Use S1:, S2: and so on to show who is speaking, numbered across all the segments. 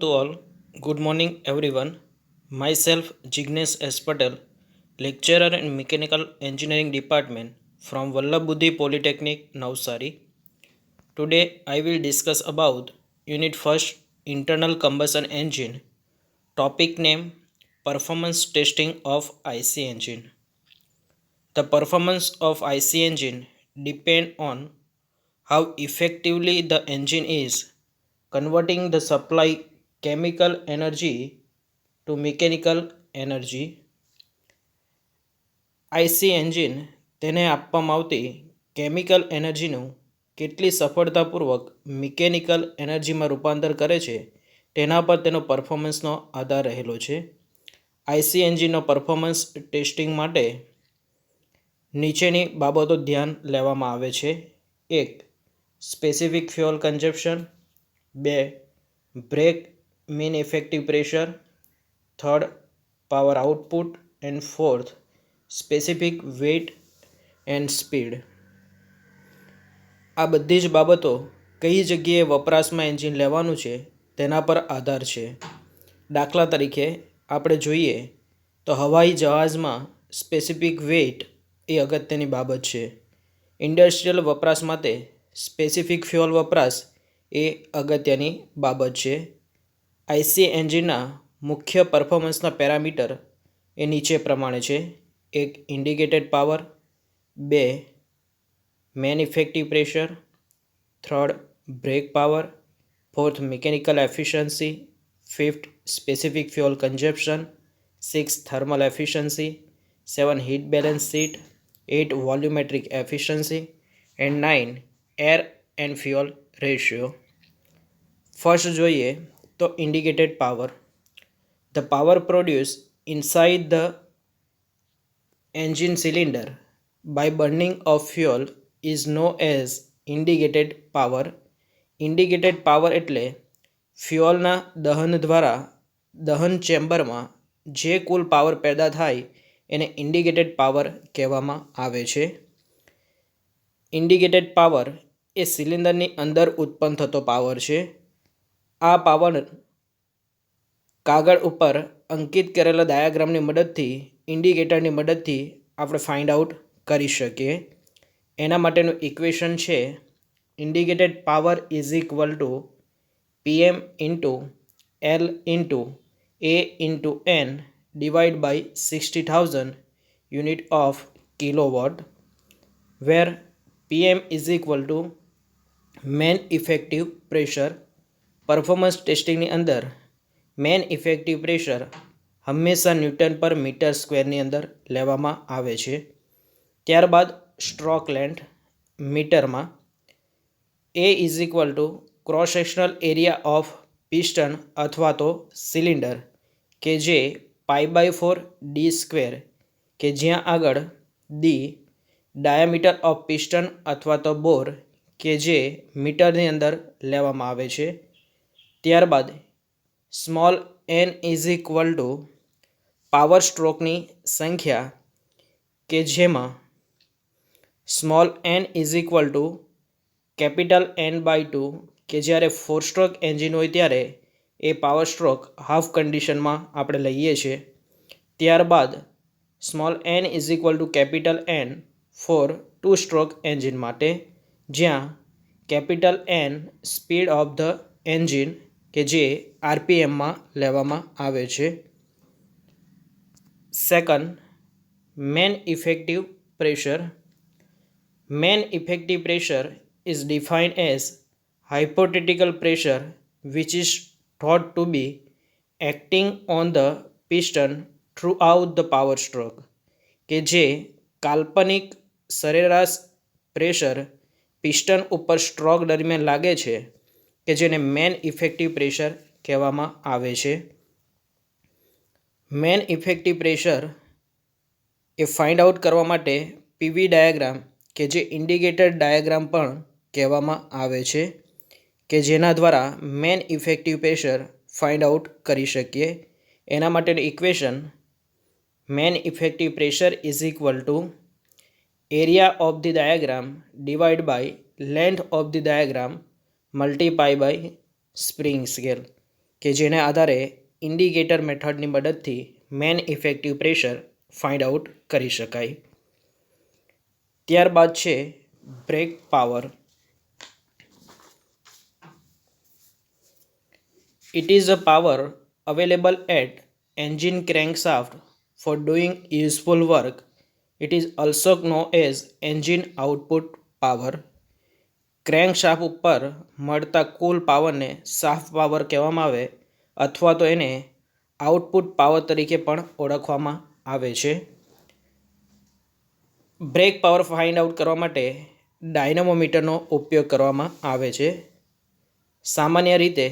S1: To all, good morning everyone. Myself Jignesh S. Patel, lecturer in Mechanical Engineering Department from Vallabh Polytechnic, Navsari. Today I will discuss about Unit 1st Internal Combustion Engine. Topic name Performance Testing of IC Engine. The performance of IC engine depend on how effectively the engine is converting the supply chemical energy to mechanical energy. IC engine તેને આપવામાં આવતી chemical એનર્જીનું કેટલી સફળતાપૂર્વક mechanical એનર્જીમાં રૂપાંતર કરે છે તેના પર તેનો પરફોર્મન્સનો આધાર રહેલો છે. આઈસી એન્જિનનો પરફોર્મન્સ ટેસ્ટિંગ માટે નીચેની બાબતો ધ્યાન લેવામાં આવે છે. 1. Specific fuel consumption. 2. Brake mean effective pressure. 3rd, power output, and 4th, specific weight and speed. આ બધી જ બાબતો કઈ જગ્યાએ વપરાશમાં એન્જિન લેવાનું છે તેના પર આધાર છે. દાખલા તરીકે આપણે જોઈએ તો હવાઈ જહાજમાં સ્પેસિફિક વેઇટ એ અગત્યની બાબત છે. ઇન્ડસ્ટ્રીયલ વપરાશ માટે સ્પેસિફિક ફ્યુઅલ વપરાશ એ અગત્યની બાબત છે. આઈસી એન્જિનના મુખ્ય પરફોર્મન્સના પેરામીટર એ નીચે પ્રમાણે છે. 1. Indicated power. 2. Mean effective pressure. 3rd, brake power. 4th, mechanical efficiency. 5th, specific fuel consumption. 6th, thermal efficiency. 7, heat balance sheet. 8, volumetric efficiency. And 9, air and fuel ratio. First જોઈએ તો indicated power. The power produced inside the engine cylinder by burning of fuel is known as indicated power. Indicated power એટલે ફ્યુઅલના દહન દ્વારા દહન ચેમ્બરમાં જે કુલ power પેદા થાય એને ઇન્ડિકેટેડ પાવર કહેવામાં આવે છે. ઇન્ડિકેટેડ પાવર એ સિલિન્ડરની અંદર ઉત્પન્ન થતો પાવર છે. આ પાવર કાગળ ઉપર અંકિત કરેલા ડાયાગ્રામની મદદથી ઇન્ડિકેટરની મદદથી આપણે ફાઇન્ડ આઉટ કરી શકીએ. એના માટેનું ઇક્વેશન છે indicated power is equal to PM into L into A into N divide by 60,000 unit of kilowatt, where PM is equal to mean effective pressure. Performance ટેસ્ટિંગની અંદર મેન ઇફેક્ટિવ પ્રેશર હંમેશા newton per metre સ્ક્વેરની અંદર લેવામાં આવે છે. ત્યારબાદ stroke length મીટરમાં. A is equal to cross sectional area of piston અથવા તો સિલિન્ડર કે જે π/4 d², કે જ્યાં આગળ ડી ડાયામીટર ઓફ પિસ્ટન અથવા તો બોર કે જે મીટરની અંદર લેવામાં આવે છે. ત્યારબાદ small n is equal to power સ્ટ્રોકની સંખ્યા કે જેમાં small n is equal to capital N/2, કે જ્યારે 4 સ્ટ્રોક એન્જિન હોય ત્યારે એ પાવર સ્ટ્રોક હાફ કન્ડિશનમાં આપણે લઈએ છીએ. ત્યારબાદ small n is equal to capital N for 2 stroke engine માટે, જ્યાં capital N speed of the engine કે જે RPMમાં લેવામાં આવે છે. Second, mean effective pressure. Mean effective pressure is defined as hypothetical pressure which is thought to be acting on the piston throughout the power stroke, કે જે કાલ્પનિક સરેરાશ પ્રેશર પિસ્ટન ઉપર સ્ટ્રોક દરમિયાન લાગે છે કે જેને મેન ઇફેક્ટિવ પ્રેશર કહેવામાં આવે છે. મેન ઇફેક્ટિવ પ્રેશર એ ફાઇન્ડ આઉટ કરવા માટે પીવી ડાયાગ્રામ કે જે ઇન્ડિકેટર ડાયાગ્રામ પણ કહેવામાં આવે છે, કે જેના દ્વારા mean effective pressure find out કરી શકીએ. એના માટેનું equation mean effective pressure is equal to area of the diagram divide by length of the diagram multiply by spring scale. કે જેને આધારે ઇન્ડિકેટર મેથડની મદદથી mean effective pressure find out કરી શકાય. ત્યારબાદ છે brake power. It is a power available at engine crankshaft for doing useful work. It is also known as engine output power. Crankshaft ઉપર મળતા કુલ પાવરને શાફ્ટ પાવર કહેવામાં આવે અથવા તો એને આઉટપુટ પાવર તરીકે પણ ઓળખવામાં આવે છે. બ્રેક પાવર ફાઇન્ડ આઉટ કરવા માટે ડાયનેમોમીટરનો ઉપયોગ કરવામાં આવે છે. સામાન્ય રીતે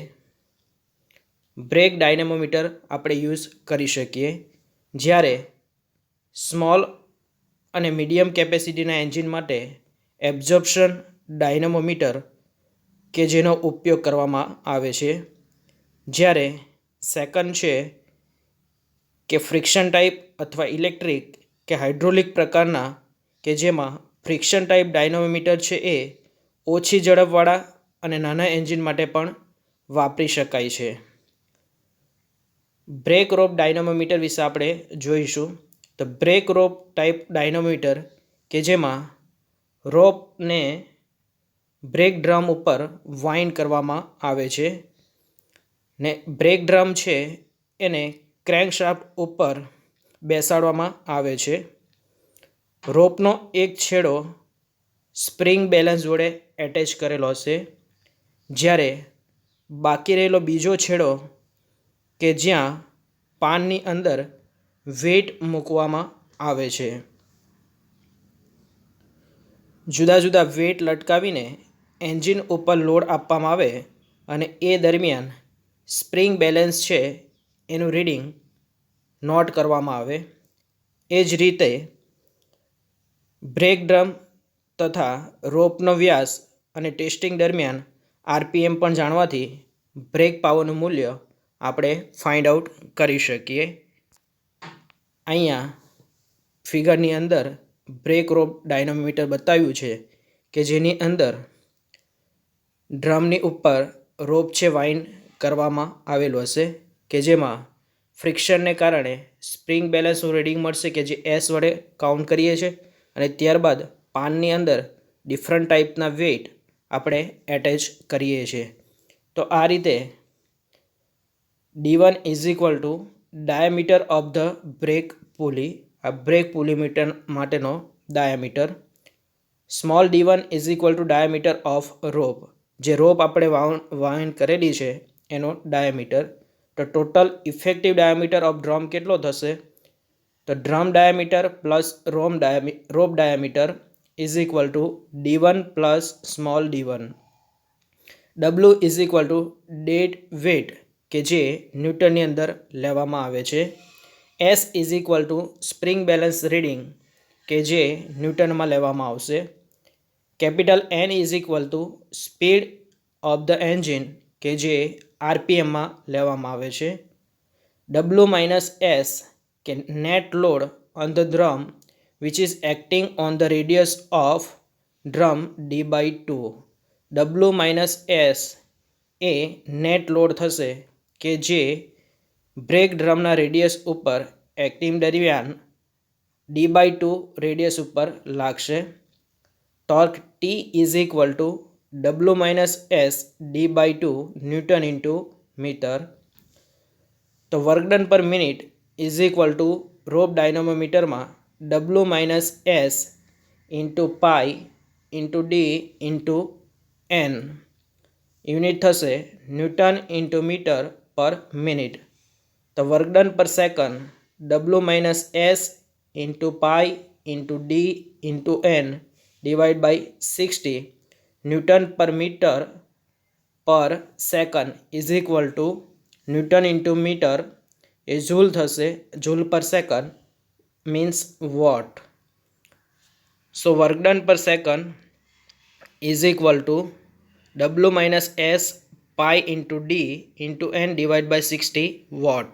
S1: બ્રેક ડાયનેમોમીટર આપણે યુઝ કરી શકીએ જ્યારે સ્મોલ અને મીડિયમ કેપેસિટીના એન્જિન માટે એબ્ઝોર્પ્શન ડાયનેમોમીટર કે જેનો ઉપયોગ કરવામાં આવે છે. જ્યારે સેકન્ડ છે કે ફ્રિક્શન ટાઈપ અથવા ઇલેક્ટ્રિક કે હાઇડ્રોલિક પ્રકારના કે જેમાં ફ્રિક્શન ટાઈપ ડાયનેમોમીટર છે એ ઓછી ઝડપવાળા અને નાના એન્જિન માટે પણ વાપરી શકાય છે. બ્રેક રોપ ડાયનેમોમીટર વિશે આપણે જોઈશું. તો બ્રેક રોપ ટાઈપ ડાયનેમોમીટર કે જેમાં રોપને બ્રેક ડ્રમ ઉપર વાઇન્ડ કરવામાં આવે છે ને બ્રેક ડ્રમ છે એને ક્રેન્કશાફ્ટ ઉપર બેસાડવામાં આવે છે. રોપનો એક છેડો સ્પ્રિંગ બેલેન્સ જોડે એટેચ કરેલો હશે જ્યારે બાકી રહેલો બીજો છેડો કે જ્યાં પાનની અંદર વેઇટ મૂકવામાં આવે છે. જુદા જુદા વેઇટ લટકાવીને એન્જિન ઉપર લોડ આપવામાં આવે અને એ દરમિયાન સ્પ્રિંગ બેલેન્સ છે એનું રીડિંગ નોટ કરવામાં આવે. એ જ રીતે બ્રેક ડ્રમ તથા રોપનો વ્યાસ અને ટેસ્ટિંગ દરમિયાન આરપીએમ પણ જાણવાથી બ્રેક પાવરનું મૂલ્ય આપણે ફાઇન્ડ આઉટ કરી શકીએ. અહીંયા ફિગરની અંદર બ્રેક રોપ ડાયનેમોમીટર બતાવ્યું છે કે જેની અંદર ડ્રમની ઉપર રોપ છે વાઇન્ડ કરવામાં આવેલું હશે કે જેમાં ફ્રિક્શનને કારણે સ્પ્રિંગ બેલેન્સનું રીડિંગ મળશે કે જે એસ વડે કાઉન્ટ કરીએ છીએ અને ત્યારબાદ પાનની અંદર ડિફરન્ટ ટાઈપના વેઇટ આપણે એટેચ કરીએ છીએ. તો આ રીતે D1 is equal to diameter of the brake pulley, આ બ્રેક પુલી મીટર માટેનો diameter. Small d1 is equal to diameter of rope, જે રોપ આપણે વાઇન્ડ કરેલી છે એનો ડાયામીટર. તો total effective diameter of drum કેટલો થશે? તો drum diameter plus rope diameter is equal to d1 plus small d1. W is equal to dead weight કે જે ન્યૂટનની અંદર લેવામાં આવે છે. S is equal two spring balance reading કે જે ન્યૂટનમાં લેવામાં આવશે. Capital N is equal two speed of the engine કે જે આરપીએમમાં લેવામાં આવે છે. W માઇનસ S કે net load on the drum which is acting on the radius of drum d/2. W minus S A net load થશે કે જે break ડ્રમના રેડિયસ ઉપર એક્ટિંગ દરમિયાન d/2 રેડિયસ ઉપર લાગશે. Torque T is equal two W minus S d/2 newton into metre. તો work done per minute is equal to rope ડાયનેમોમીટરમાં W minus S into pi into D into N. Unit થશે newton into metre per minute. તો work done per second W minus S into pi into D into N divide by 60 newton per metre per second is equal to newton into metre એ joule થશે, joule per second means watt. So work done per second is equal two W minus S pi into D into N divide by 60 watt.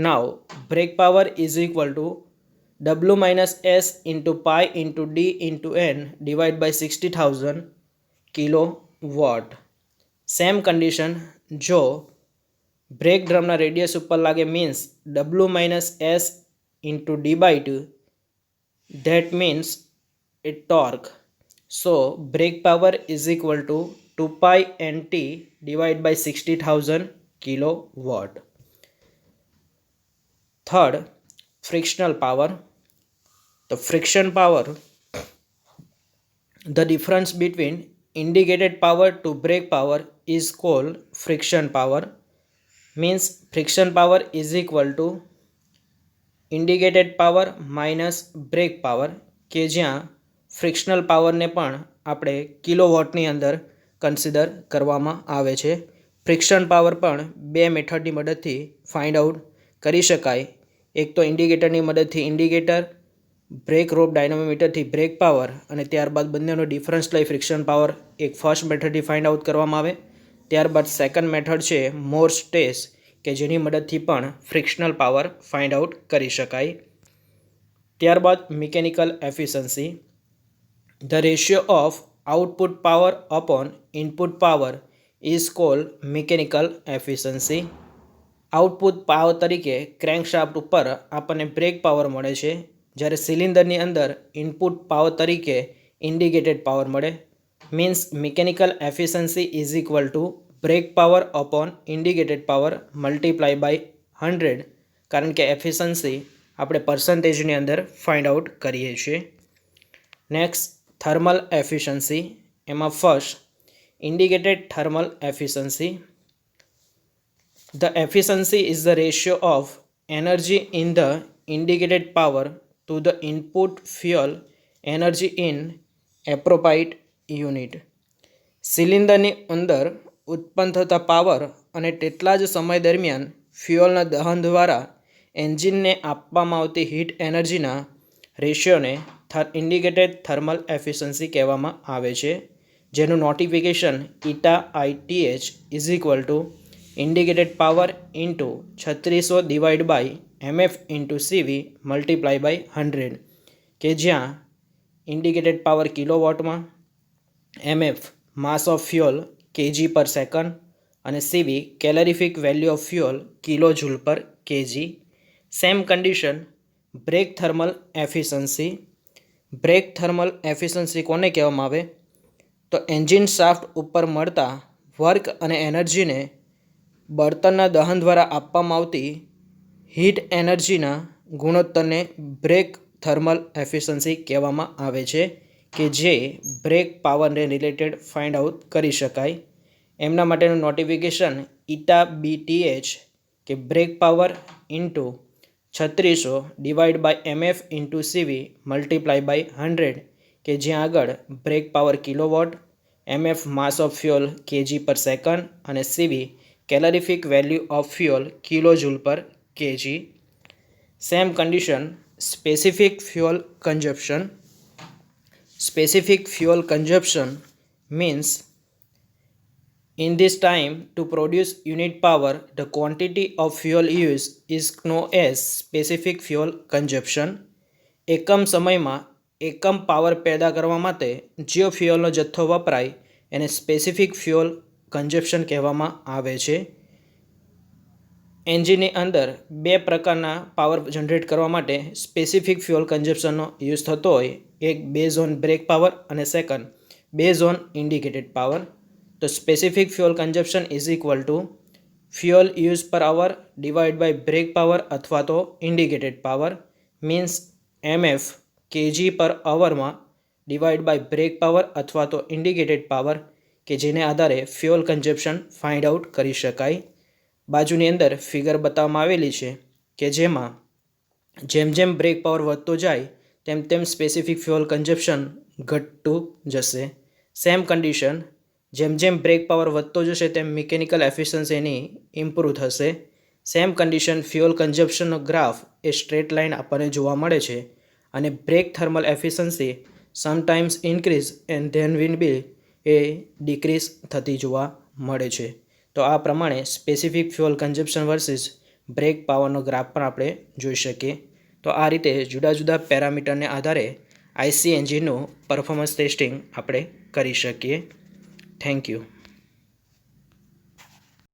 S1: Now brake power is equal to W minus S into pi into D into N divided by 60,000 kilowatt. Same condition, જો brake ડ્રમના radius ઉપર લાગે means W minus S into D by two, that means a torque. So brake power is equal to 2 pi nt divided by 60,000 kilowatt. Third, frictional power. The friction power, the difference between indicated power to brake power is called friction power. Means friction power is equal to indicated power minus brake power, કે જ્યાં frictional પાવરને પણ આપણે કિલોવોટની અંદર consider કરવામાં આવે છે. Friction power પણ બે મેથડની મદદથી ફાઇન્ડ આઉટ કરી શકાય. એક તો ઇન્ડિકેટરની મદદથી ઇન્ડિકેટર, બ્રેક રોપ ડાયનામોમીટરથી બ્રેક પાવર, અને ત્યારબાદ બંનેનો ડિફરન્સ લઈ ફ્રિક્શન પાવર એક ફર્સ્ટ મેથડથી ફાઇન્ડ આઉટ કરવામાં આવે. ત્યારબાદ સેકન્ડ મેથડ છે મોર્સ ટેસ્ટ, કે જેની મદદથી પણ ફ્રિક્શનલ પાવર ફાઇન્ડ આઉટ કરી શકાય. ત્યારબાદ mechanical efficiency. The ratio of output power upon input power is called mechanical efficiency. Output power તરીકે ક્રેન્કશાફ્ટ ઉપર આપણને બ્રેક પાવર મળે છે, જ્યારે સિલિન્ડરની અંદર ઇનપુટ પાવર તરીકે ઇન્ડિકેટેડ પાવર મળે. Means mechanical efficiency is equal to brake power upon indicated power multiply by 100, કારણ કે એફિશિયન્સી આપણે પર્સન્ટેજની અંદર ફાઇન્ડ આઉટ કરીએ છીએ. Next, thermal efficiency. એમાં first indicated thermal efficiency. The efficiency is the ratio of energy in the indicated power to the input fuel energy in appropriate unit. સિલિન્ડરની અંદર ઉત્પન્ન થતા પાવર અને તેટલા જ સમય દરમિયાન ફ્યુઅલના દહન દ્વારા એન્જિનને આપવામાં આવતી હીટ એનર્જીના રેશિયોને ઇન્ડિકેટેડ થર્મલ એફિશિયન્સી કહેવામાં આવે છે, જેનું notification eta ITH is equal to indicated power into 3600 divide by MF into CV multiply by 100, કે જ્યાં ઇન્ડિકેટેડ પાવર કિલોવોટમાં, MF mass of fuel kg per second, અને CV calorific value of fuel kilo joule per kg. Same condition brake thermal efficiency. Brake thermal efficiency કોને કહેવામાં આવે? તો engine shaft ઉપર મળતા વર્ક અને એનર્જીને બળતણના દહન દ્વારા આપવામાં આવતી હીટ એનર્જીના ગુણોત્તરને બ્રેક થર્મલ એફિશિયન્સી કહેવામાં આવે છે, કે જે બ્રેક પાવરને રિલેટેડ ફાઇન્ડ આઉટ કરી શકાય. એમના માટેનું નોટિફિકેશન ઇટા BTH, કે brake power into 3600 divide by MF into CV multiply by 100, કે જ્યાં આગળ brake power kilowatt, MF mass of fuel kg per second, અને CV calorific value of fuel kilo joule per kg. Same condition specific fuel consumption. Specific fuel consumption means in this time to produce unit power, the quantity of fuel used is known as specific fuel consumption. એકમ સમયમાં એકમ power પેદા કરવા માટે જે ફ્યુઅલનો જથ્થો વપરાય એને સ્પેસિફિક ફ્યુઅલ કન્ઝપ્શન કહેવામાં આવે છે. એન્જિનની અંદર બે પ્રકારના પાવર જનરેટ કરવા માટે સ્પેસિફિક ફ્યુઅલ કન્ઝપ્શનનો યુઝ થતો હોય. એક બેઝ ઓન બ્રેક પાવર અને second base on indicated power. તો specific fuel consumption is equal to fuel use per hour divide by brake power અથવા તો indicated power. Means MF kg per અવરમાં divide by brake power અથવા તો indicated power, કે જેને આધારે fuel consumption find out કરી શકાય. બાજુની અંદર ફિગર બતાવવામાં આવેલી છે, કે જેમાં જેમ જેમ બ્રેક પાવર વધતો જાય તેમ તેમ સ્પેસિફિક ફ્યુઅલ કન્ઝપ્શન ઘટતું જશે. સેમ કન્ડિશન જેમ જેમ બ્રેક પાવર વધતો જશે તેમ મિકેનિકલ એફિશિયન્સી એની ઇમ્પ્રૂવ થશે. સેમ કન્ડિશન ફ્યુઅલ કન્ઝપ્શનનો ગ્રાફ એ સ્ટ્રેટ લાઇન આપણને જોવા મળે છે, અને brake thermal efficiency sometimes increase and then will be a decrease થતી જોવા મળે છે. તો આ પ્રમાણે specific fuel consumption versus brake પાવરનો ગ્રાફ પણ આપણે જોઈ શકીએ. તો આ રીતે જુદા જુદા પેરામીટરને આધારે IC એન્જિનનું પરફોર્મન્સ ટેસ્ટિંગ આપણે કરી શકીએ. Thank you.